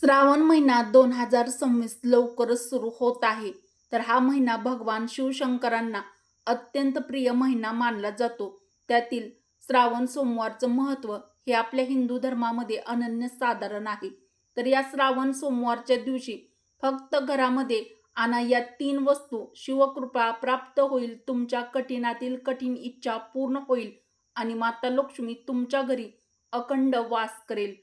श्रावण महिना 2026 लवकरच सुरू होत आहे. तर हा महिना भगवान शिवशंकरांना अत्यंत प्रिय महिना मानला जातो. त्यातील श्रावण सोमवारचं महत्त्व हे आपल्या हिंदू धर्मामध्ये अनन्यसाधारण आहे. तर या श्रावण सोमवारच्या दिवशी फक्त घरामध्ये आणा या 3 वस्तू, शिवकृपा प्राप्त होईल, तुमच्या कठीणातील कठीण इच्छा पूर्ण होईल आणि माता लक्ष्मी तुमच्या घरी अखंड वास करेल.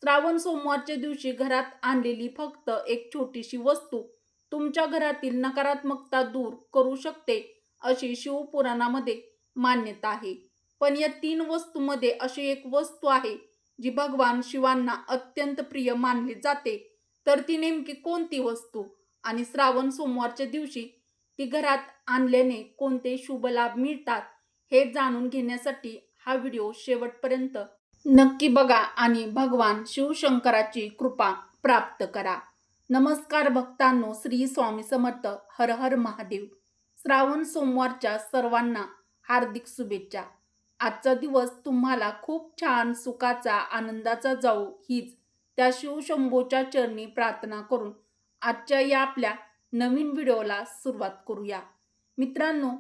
श्रावण सोमवारच्या दिवशी घरात आणलेली फक्त एक छोटीशी वस्तू तुमच्या घरातील नकारात्मकता दूर करू शकते, अशी शिवपुराणामध्ये मान्यता आहे. पण या 3 वस्तूंमध्ये अशी एक वस्तू आहे जी भगवान शिवांना अत्यंत प्रिय मानली जाते. तर ती नेमकी कोणती वस्तू आणि श्रावण सोमवारच्या दिवशी ती घरात आणल्याने कोणते शुभ लाभ मिळतात, हे जाणून घेण्यासाठी हा व्हिडिओ शेवटपर्यंत नक्की बघा आणि भगवान शिवशंकराची कृपा प्राप्त करा. नमस्कार भक्तांनो, श्री स्वामी समर्थ. हर हर महादेव. श्रावण सोमवारच्या सर्वांना हार्दिक शुभेच्छा. आजचा दिवस तुम्हाला खूप छान, सुखाचा, आनंदाचा जाऊ, हीच त्या शिवशंभोच्या चरणी प्रार्थना करून आजच्या या आपल्या नवीन व्हिडिओला सुरुवात करूया. मित्रांनो,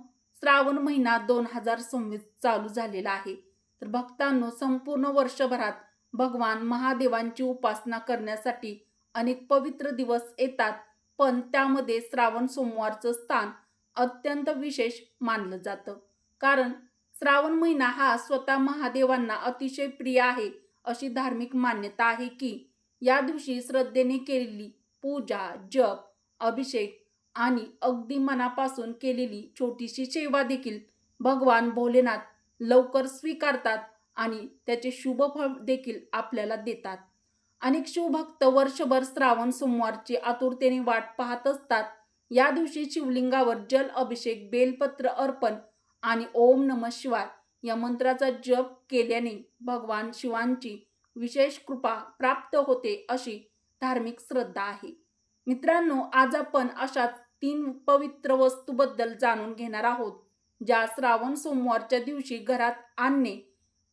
श्रावण महिना 2026 चालू झालेला आहे. तर भक्तांनो, संपूर्ण वर्षभरात भगवान महादेवांची उपासना करण्यासाठी अनेक पवित्र दिवस येतात, पण त्यामध्ये श्रावण सोमवारचं स्थान अत्यंत विशेष मानलं जातं. कारण श्रावण महिना हा स्वतः महादेवांना अतिशय प्रिय आहे. अशी धार्मिक मान्यता आहे की या दिवशी श्रद्धेने केलेली पूजा, जप, अभिषेक आणि अगदी मनापासून केलेली छोटीशी सेवा देखील भगवान भोलेनाथ लवकर स्वीकारतात आणि त्याचे शुभ फळ देखील आपल्याला देतात. अनेक शिवभक्त वर्षभर श्रावण सोमवारची आतुरतेने वाट पाहत असतात. या दिवशी शिवलिंगावर जल अभिषेक, बेलपत्र अर्पण आणि ओम नमः शिवाय या मंत्राचा जप केल्याने भगवान शिवांची विशेष कृपा प्राप्त होते, अशी धार्मिक श्रद्धा आहे. मित्रांनो, आज आपण अशाच 3 पवित्र वस्तूबद्दल जाणून घेणार आहोत, ज्या श्रावण सोमवारच्या दिवशी घरात आणणे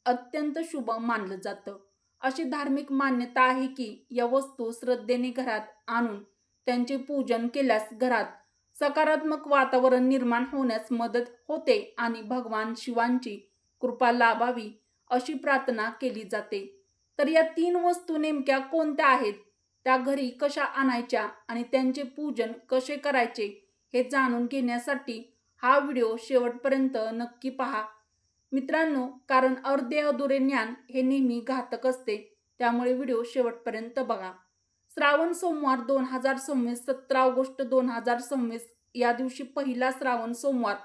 अत्यंत शुभ मानलं जातं. अशी धार्मिक मान्यता आहे की या वस्तू श्रद्धेने घरात आणून त्यांचे पूजन केल्यास घरात सकारात्मक वातावरण निर्माण होण्यास मदत होते आणि भगवान शिवांची कृपा लाभावी, अशी प्रार्थना केली जाते. तर या 3 वस्तू नेमक्या कोणत्या आहेत, त्या घरी कशा आणायच्या आणि त्यांचे पूजन कसे करायचे, हे जाणून घेण्यासाठी हा व्हिडिओ शेवटपर्यंत नक्की पहा. मित्रांनो, कारण अर्धे अधुरे ज्ञान हे नेहमी घातक असते, त्यामुळे व्हिडिओ शेवटपर्यंत बघा. श्रावण सोमवार 2026, 17 ऑगस्ट 2026 या दिवशी पहिला श्रावण सोमवार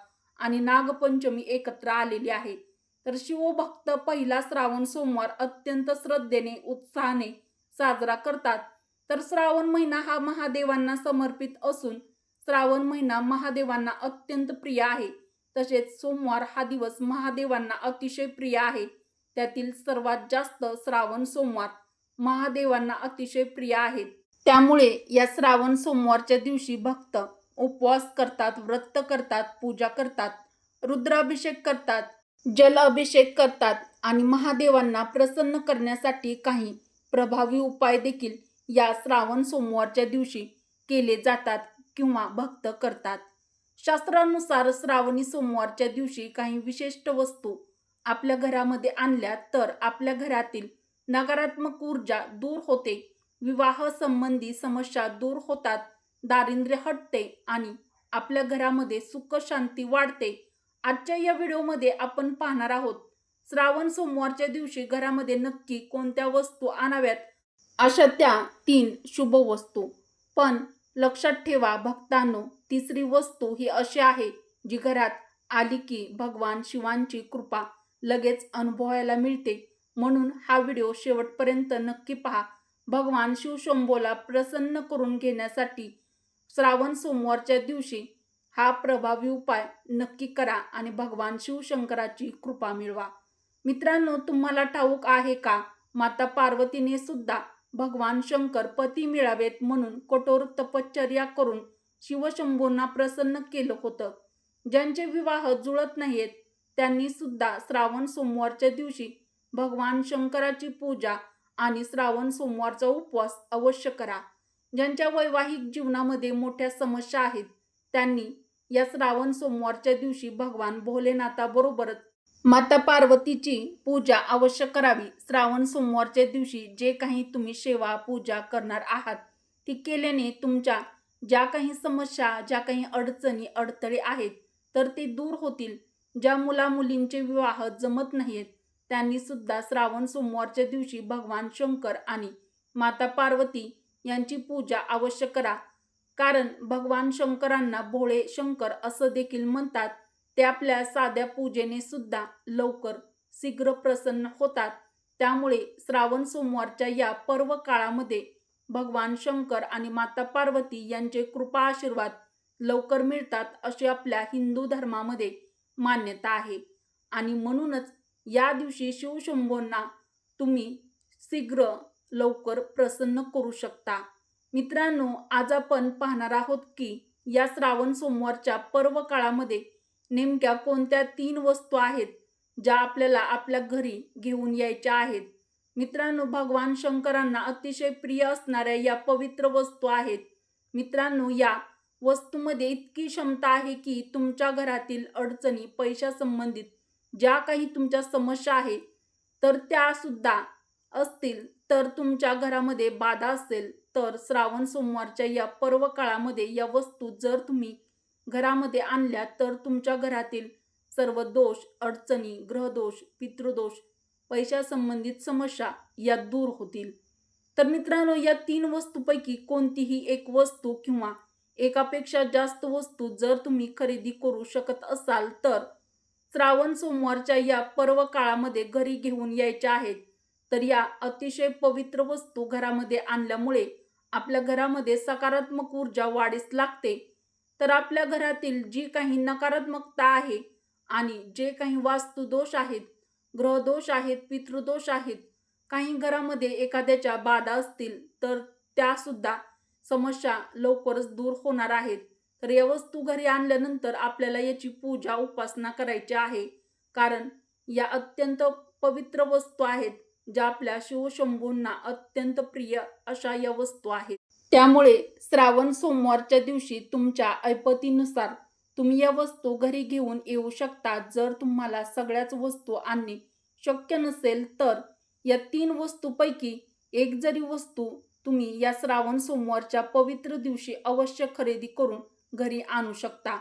आणि नागपंचमी एकत्र आलेली आहे. तर शिवभक्त पहिला श्रावण सोमवार अत्यंत श्रद्धेने, उत्साहाने साजरा करतात. तर श्रावण महिना हा महादेवांना समर्पित असून श्रावण महिना महादेवांना अत्यंत प्रिय आहे. तसेच सोमवार हा दिवस महादेवांना अतिशय प्रिय आहे. त्यातील सर्वात जास्त श्रावण सोमवार महादेवांना अतिशय प्रिय आहेत. त्यामुळे या श्रावण सोमवारच्या दिवशी भक्त उपवास करतात, व्रत करतात, पूजा करतात, रुद्राभिषेक करतात, जल अभिषेक करतात आणि महादेवांना प्रसन्न करण्यासाठी काही प्रभावी उपाय देखील या श्रावण सोमवारच्या दिवशी केले जातात किंवा भक्त करतात. शास्त्रानुसार श्रावणी सोमवारच्या दिवशी काही विशिष्ट वस्तू आपल्या घरामध्ये आणल्या तर आपल्या घरातील नकारात्मक ऊर्जा दूर होते, विवाह संबंधी समस्या दूर होतात, दारिद्र्य हटते आणि आपल्या घरामध्ये सुख शांती वाढते. आजच्या या व्हिडिओमध्ये आपण पाहणार आहोत श्रावण सोमवारच्या दिवशी घरामध्ये नक्की कोणत्या वस्तू आणाव्यात, अशा त्या 3 शुभ वस्तू. पण लक्षात ठेवा भक्तांनो, तिसरी वस्तू ही अशी आहे जी घरात आली की भगवान शिवांची कृपा लगेच अनुभवायला मिळते. म्हणून हा व्हिडिओ शेवटपर्यंत नक्की पहा. भगवान शिवशंभोला प्रसन्न करून घेण्यासाठी श्रावण सोमवारच्या दिवशी हा प्रभावी उपाय नक्की करा आणि भगवान शिवशंकराची कृपा मिळवा. मित्रांनो, तुम्हाला ठाऊक आहे का, माता पार्वतीने सुद्धा भगवान शंकर पती मिळावेत म्हणून कठोर तपश्चर्या करून शिवशंभोंना प्रसन्न केलं होतं. ज्यांचे विवाह जुळत नाहीत त्यांनी सुद्धा श्रावण सोमवारच्या दिवशी भगवान शंकराची पूजा आणि श्रावण सोमवारचा उपवास अवश्य करा. ज्यांच्या वैवाहिक जीवनामध्ये मोठ्या समस्या आहेत त्यांनी या श्रावण सोमवारच्या दिवशी भगवान भोलेनाथाबरोबरच माता पार्वतीची पूजा अवश्य करावी. श्रावण सोमवारच्या दिवशी जे काही तुम्ही सेवा पूजा करणार आहात ती केल्याने तुमच्या ज्या काही समस्या, ज्या काही अडचणी अडथळे आहेत तर ते दूर होतील. ज्या मुलामुलींचे विवाह जमत नाहीत त्यांनी सुद्धा श्रावण सोमवारच्या दिवशी भगवान शंकर आणि माता पार्वती यांची पूजा अवश्य करा. कारण भगवान शंकरांना भोळे शंकर असं देखील म्हणतात. ते आपल्या साध्या पूजेने सुद्धा लवकर शीघ्र प्रसन्न होतात. त्यामुळे श्रावण सोमवारच्या या पर्व काळामध्ये भगवान शंकर आणि माता पार्वती यांचे कृपा आशीर्वाद लवकर मिळतात अशी आपल्या हिंदू धर्मामध्ये मान्यता आहे. आणि म्हणूनच या दिवशी शिवशंभोंना तुम्ही शीघ्र लवकर प्रसन्न करू शकता. मित्रांनो, आज आपण पाहणार आहोत की या श्रावण सोमवारच्या पर्व काळामध्ये नेमक्या कोणत्या 3 वस्तू आहेत ज्या आपल्याला आपल्या घरी घेऊन यायच्या आहेत. मित्रांनो, भगवान शंकरांना अतिशय प्रिय असणाऱ्या या पवित्र वस्तू आहेत. मित्रांनो, या वस्तूमध्ये इतकी क्षमता आहे की तुमच्या घरातील अडचणी, पैशासंबंधित ज्या काही तुमच्या समस्या आहेत तर त्या सुद्धा असतील, तर तुमच्या घरामध्ये बाधा असेल तर श्रावण सोमवारच्या या पर्व काळामध्ये या वस्तू जर तुम्ही घरामध्ये आणल्या तर तुमच्या घरातील सर्व दोष, अडचणी, ग्रहदोष, पितृदोष, पैशासंबंधित समस्या या दूर होतील. तर मित्रांनो, या 3 वस्तूपैकी कोणतीही एक वस्तू किंवा एकापेक्षा जास्त वस्तू जर तुम्ही खरेदी करू शकत असाल तर श्रावण सोमवारच्या या पर्व काळामध्ये घरी घेऊन यायच्या आहेत. तर या अतिशय पवित्र वस्तू घरामध्ये आणल्यामुळे आपल्या घरामध्ये सकारात्मक ऊर्जा वाढीस लागते. तर आपल्या घरातील जी काही नकारात्मकता आहे आणि जे काही वास्तुदोष आहेत, ग्रहदोष आहेत, पितृदोष आहेत, काही घरामध्ये एखाद्याच्या बाधा असतील तर त्या सुद्धा समस्या लवकरच दूर होणार आहेत. तर या वस्तू घरी आणल्यानंतर आपल्याला याची पूजा उपासना करायची आहे. कारण या अत्यंत पवित्र वस्तू आहेत ज्या आपल्या शिवशंभूंना अत्यंत प्रिय अशा या वस्तू आहेत. त्यामुळे श्रावण सोमवारच्या दिवशी तुमच्या ऐपतीनुसार तुम्ही या वस्तू घरी घेऊन येऊ शकता. जर तुम्हाला सगळ्याच वस्तू आणणे शक्य नसेल तर या 3 वस्तूपैकी एक जरी वस्तू तुम्ही या श्रावण सोमवारच्या पवित्र दिवशी अवश्य खरेदी करून घरी आणू शकता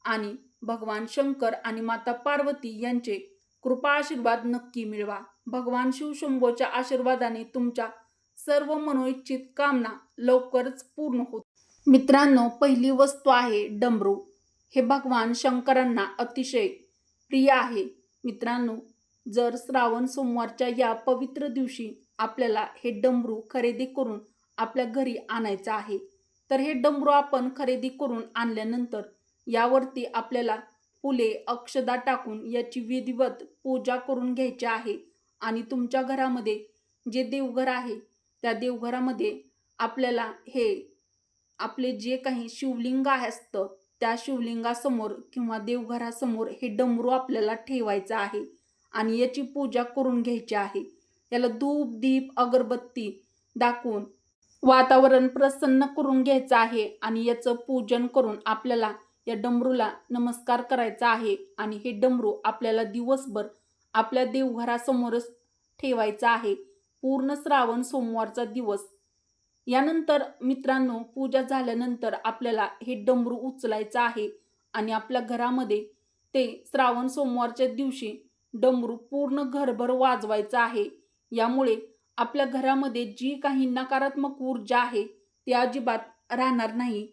आणि भगवान शंकर आणि माता पार्वती यांचे कृपा आशीर्वाद नक्की मिळवा. भगवान शिवशंभोच्या आशीर्वादाने तुमच्या सर्व मनोइच्छित कामना लवकरच पूर्ण होत. मित्रांनो, पहिली वस्तू आहे डमरू. हे भगवान शंकरांना अतिशय प्रिय आहे. मित्रांनो, जर श्रावण सोमवारच्या या पवित्र दिवशी आपल्याला हे डमरू खरेदी करून आपल्या घरी आणायचं आहे तर हे डमरू आपण खरेदी करून आणल्यानंतर यावरती आपल्याला फुले, अक्षदा टाकून याची विधिवत पूजा करून घ्यायची आहे. आणि तुमच्या घरामध्ये जे देवघर आहे त्या देवघरामध्ये आपल्याला हे आपले जे काही शिवलिंग असतं त्या शिवलिंगासमोर किंवा देवघरासमोर हे डमरू आपल्याला ठेवायचं आहे आणि याची पूजा करून घ्यायची आहे. याला धूप, दीप, अगरबत्ती दाखवून वातावरण प्रसन्न करून घ्यायचं आहे आणि याचं पूजन करून आपल्याला या डमरूला नमस्कार करायचा आहे. आणि हे डमरू आपल्याला दिवसभर आपल्या देवघरासमोरच ठेवायचं आहे पूर्ण श्रावण सोमवारचा दिवस. यानंतर मित्रांनो, पूजा झाल्यानंतर आपल्याला हे डमरू उचलायचं आहे आणि आपल्या घरामध्ये ते श्रावण सोमवारच्या दिवशी डमरू पूर्ण घरभर वाजवायचं आहे. यामुळे आपल्या घरामध्ये जी काही नकारात्मक ऊर्जा आहे ती अजिबात राहणार नाही,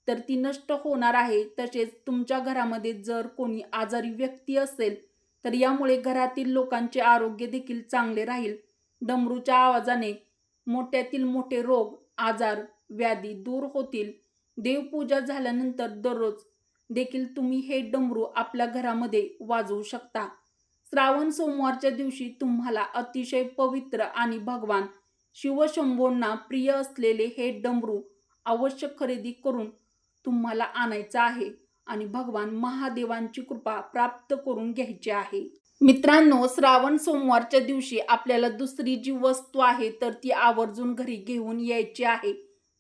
तर ती नष्ट होणार आहे. तसेच तुमच्या घरामध्ये जर कोणी आजारी व्यक्ती असेल तर यामुळे घरातील लोकांचे आरोग्य देखील चांगले राहील. डमरूच्या आवाजाने मोठ्यातील मोठे रोग, आजार, व्याधी दूर होतील. देवपूजा झाल्यानंतर दररोज देखील तुम्ही हे डमरू आपल्या घरामध्ये वाजवू शकता. श्रावण सोमवारच्या दिवशी तुम्हाला अतिशय पवित्र आणि भगवान शिवशंभोंना प्रिय असलेले हे डमरू अवश्य खरेदी करून तुम्हाला आणायचं आहे आणि भगवान महादेवांची कृपा प्राप्त करून घ्यायची आहे. मित्रांनो, श्रावण सोमवारच्या दिवशी आपल्याला दुसरी जी वस्तू आहे तर ती आवर्जून घरी घेऊन यायची आहे.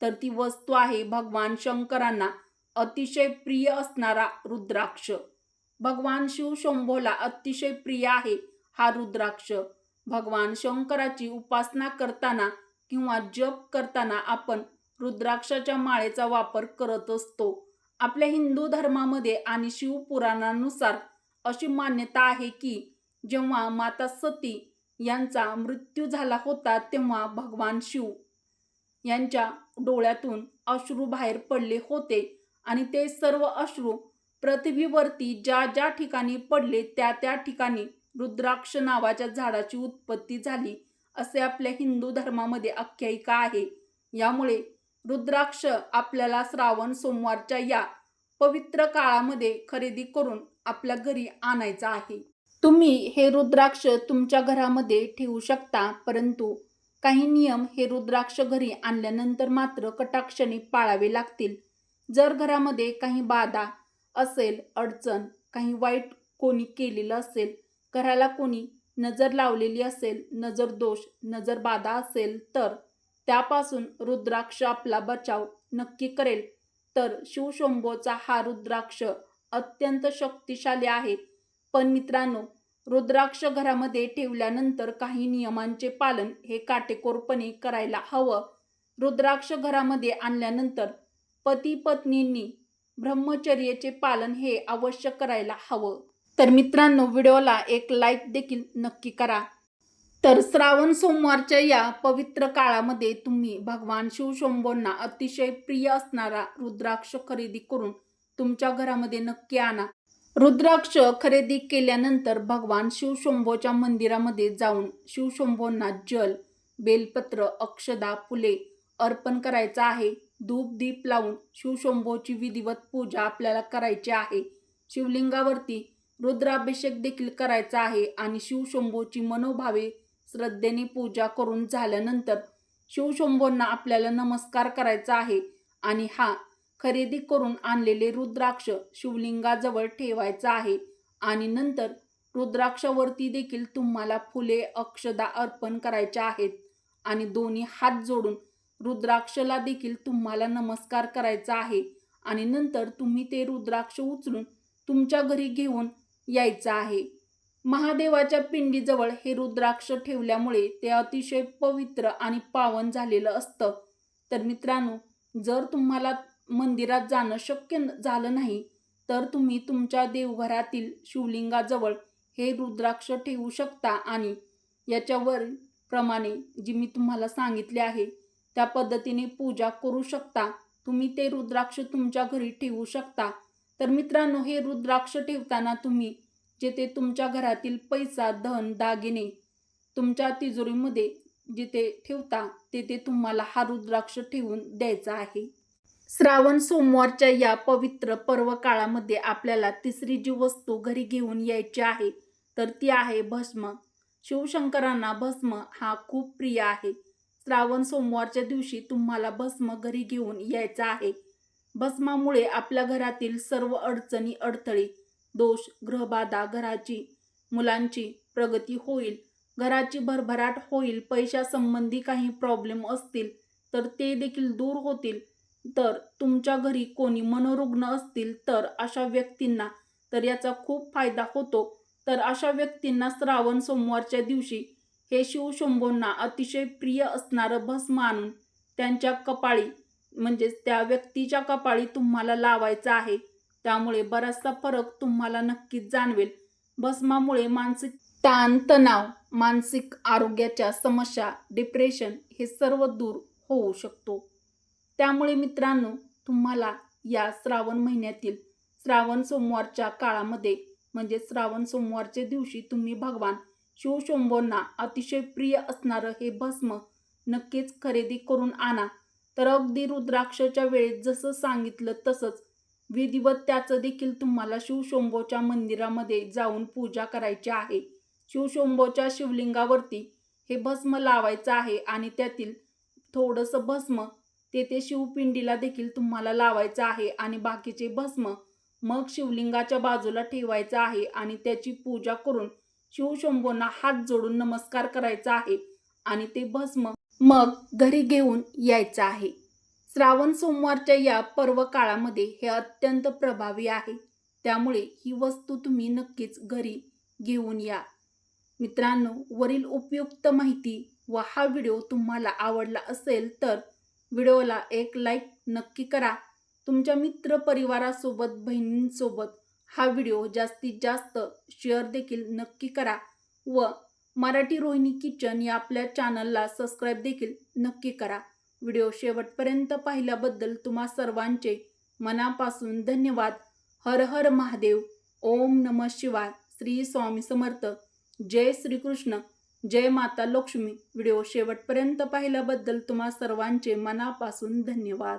तर ती वस्तू आहे भगवान शंकरांना अतिशय प्रिय असणारा रुद्राक्ष. भगवान शिव शंभोला अतिशय प्रिय आहे हा रुद्राक्ष. भगवान शंकराची उपासना करताना किंवा जप करताना आपण रुद्राक्षाच्या माळेचा वापर करत असतो. आपल्या हिंदू धर्मामध्ये आणि शिवपुराणानुसार अशी मान्यता आहे की जेव्हा माता सती यांचा मृत्यू झाला होता तेव्हा भगवान शिव यांच्या डोळ्यातून अश्रू बाहेर पडले होते आणि ते सर्व अश्रू पृथ्वीवरती ज्या ज्या ठिकाणी पडले त्या त्या ठिकाणी रुद्राक्ष नावाच्या झाडाची उत्पत्ती झाली असे आपल्या हिंदू धर्मामध्ये आख्यायिका आहे. यामुळे रुद्राक्ष आपल्याला श्रावण सोमवारच्या या पवित्र काळामध्ये खरेदी करून आपल्या घरी आणायचा आहे. तुम्ही हे रुद्राक्ष तुमच्या घरामध्ये ठेवू शकता, परंतु काही नियम हे रुद्राक्ष घरी आणल्यानंतर मात्र कटाक्षाने पाळावे लागतील. जर घरामध्ये काही बाधा असेल, अडचण, काही वाईट कोणी केलेलं असेल, घराला कोणी नजर लावलेली असेल, नजर दोष, नजर बाधा असेल तर त्यापासून रुद्राक्ष आपला बचाव नक्की करेल. तर शिवशंभोचा हा रुद्राक्ष अत्यंत शक्तिशाली आहे. पण मित्रांनो, रुद्राक्ष घरामध्ये ठेवल्यानंतर काही नियमांचे पालन हे काटेकोरपणे करायला हवं. रुद्राक्ष घरामध्ये आणल्यानंतर पती पत्नींनी ब्रह्मचर्याचे पालन हे अवश्य करायला हवं. तर मित्रांनो, व्हिडिओला एक लाईक देखील नक्की करा. तर श्रावण सोमवारच्या या पवित्र काळामध्ये तुम्ही भगवान शिवशंभोंना अतिशय प्रिय असणारा रुद्राक्ष खरेदी करून तुमच्या घरामध्ये नक्की आणा. रुद्राक्ष खरेदी केल्यानंतर भगवान शिवशंभोच्या मंदिरामध्ये जाऊन शिवशंभोंना जल, बेलपत्र, अक्षदा, फुले अर्पण करायचं आहे. धूप दीप लावून शिवशंभोची विधिवत पूजा आपल्याला करायची आहे. शिवलिंगावरती रुद्राभिषेक देखील करायचा आहे आणि शिवशंभोची मनोभावे श्रद्धेने पूजा करून झाल्यानंतर शिवशंभोंना आपल्याला नमस्कार करायचा आहे आणि हा खरेदी करून आणलेले रुद्राक्ष शिवलिंगाजवळ ठेवायचा आहे आणि नंतर रुद्राक्षावरती देखील तुम्हाला फुले, अक्षदा अर्पण करायच्या आहेत आणि दोन्ही हात जोडून रुद्राक्षला देखील तुम्हाला नमस्कार करायचा आहे आणि नंतर तुम्ही ते रुद्राक्ष उचलून तुमच्या घरी घेऊन यायचं आहे. महादेवाच्या पिंडीजवळ हे रुद्राक्ष ठेवल्यामुळे ते अतिशय पवित्र आणि पावन झालेलं असतं. तर मित्रांनो, जर तुम्हाला मंदिरात जाणं शक्य झालं नाही तर तुम्ही तुमच्या देवघरातील शिवलिंगाजवळ हे रुद्राक्ष ठेवू शकता आणि याच्यावर प्रमाणे जी मी तुम्हाला सांगितले आहे त्या पद्धतीने पूजा करू शकता. तुम्ही ते रुद्राक्ष तुमच्या घरी ठेवू शकता. तर मित्रांनो, हे रुद्राक्ष ठेवताना तुम्ही जिथे तुमच्या घरातील पैसा, धन, दागिने तुमच्या तिजोरीमध्ये जिथे ठेवता तेथे तुम्हाला हा रुद्राक्ष ठेवून द्यायचा आहे. श्रावण सोमवारच्या या पवित्र पर्व काळामध्ये आपल्याला तिसरी जी वस्तू घरी घेऊन यायची आहे तर ती आहे भस्म. शिवशंकरांना भस्म हा खूप प्रिय आहे. श्रावण सोमवारच्या दिवशी तुम्हाला भस्म घरी घेऊन यायचा आहे. भस्मामुळे आपल्या घरातील सर्व अडचणी, अडथळे, दोष, ग्रहबाधा, घराची, मुलांची प्रगती होईल, घराची भरभराट होईल, पैशासंबंधी काही प्रॉब्लेम असतील तर ते देखील दूर होतील. तर तुमच्या घरी कोणी मनोरुग्ण असतील तर अशा व्यक्तींना तर याचा खूप फायदा होतो. तर अशा व्यक्तींना श्रावण सोमवारच्या दिवशी हे शिवशंभोंना अतिशय प्रिय असणारं भस्म आणून त्यांच्या कपाळी म्हणजेच त्या व्यक्तीच्या कपाळी तुम्हाला लावायचं आहे. त्यामुळे बराचसा फरक तुम्हाला नक्कीच जाणवेल. भस्मामुळे मानसिक ताण, तणाव, मानसिक आरोग्याच्या समस्या, डिप्रेशन हे सर्व दूर होऊ शकतो. त्यामुळे मित्रांनो, तुम्हाला या श्रावण महिन्यातील श्रावण सोमवारच्या काळामध्ये म्हणजे श्रावण सोमवारच्या दिवशी तुम्ही भगवान शिवशंभोंना अतिशय प्रिय असणारं हे भस्म नक्कीच खरेदी करून आणा. तर अगदी रुद्राक्षाच्या वेळेत जसं सांगितलं तसंच विधिवत त्याचं देखील तुम्हाला शिवशंभोच्या मंदिरामध्ये जाऊन पूजा करायची आहे. शिवशंभोच्या शिवलिंगावरती हे भस्म लावायचं आहे आणि त्यातील थोडंसं भस्म तेथे शिवपिंडीला देखील तुम्हाला लावायचं आहे आणि बाकीचे भस्म मग शिवलिंगाच्या बाजूला ठेवायचं आहे आणि त्याची पूजा करून शिवशंभोंना हात जोडून नमस्कार करायचा आहे आणि ते भस्म मग घरी घेऊन यायचं आहे. श्रावण सोमवारच्या या पर्व काळामध्ये हे अत्यंत प्रभावी आहे. त्यामुळे ही वस्तू तुम्ही नक्कीच घरी घेऊन या. मित्रांनो, वरील उपयुक्त माहिती व हा व्हिडिओ तुम्हाला आवडला असेल तर व्हिडिओला एक लाईक नक्की करा. तुमच्या मित्र परिवारासोबत, बहिणींसोबत हा व्हिडिओ जास्तीत जास्त शेअर देखील नक्की करा व मराठी रोहिणी किचन या आपल्या चॅनलला सबस्क्राईब देखील नक्की करा. व्हिडिओ शेवटपर्यंत पाहिल्याबद्दल तुम्हा सर्वांचे मनापासून धन्यवाद. हर हर महादेव. ओम नमः शिवाय. श्री स्वामी समर्थ. जय श्रीकृष्ण. जय माता लक्ष्मी. व्हिडिओ शेवटपर्यंत पाहिल्याबद्दल तुम्हा सर्वांचे मनापासून धन्यवाद.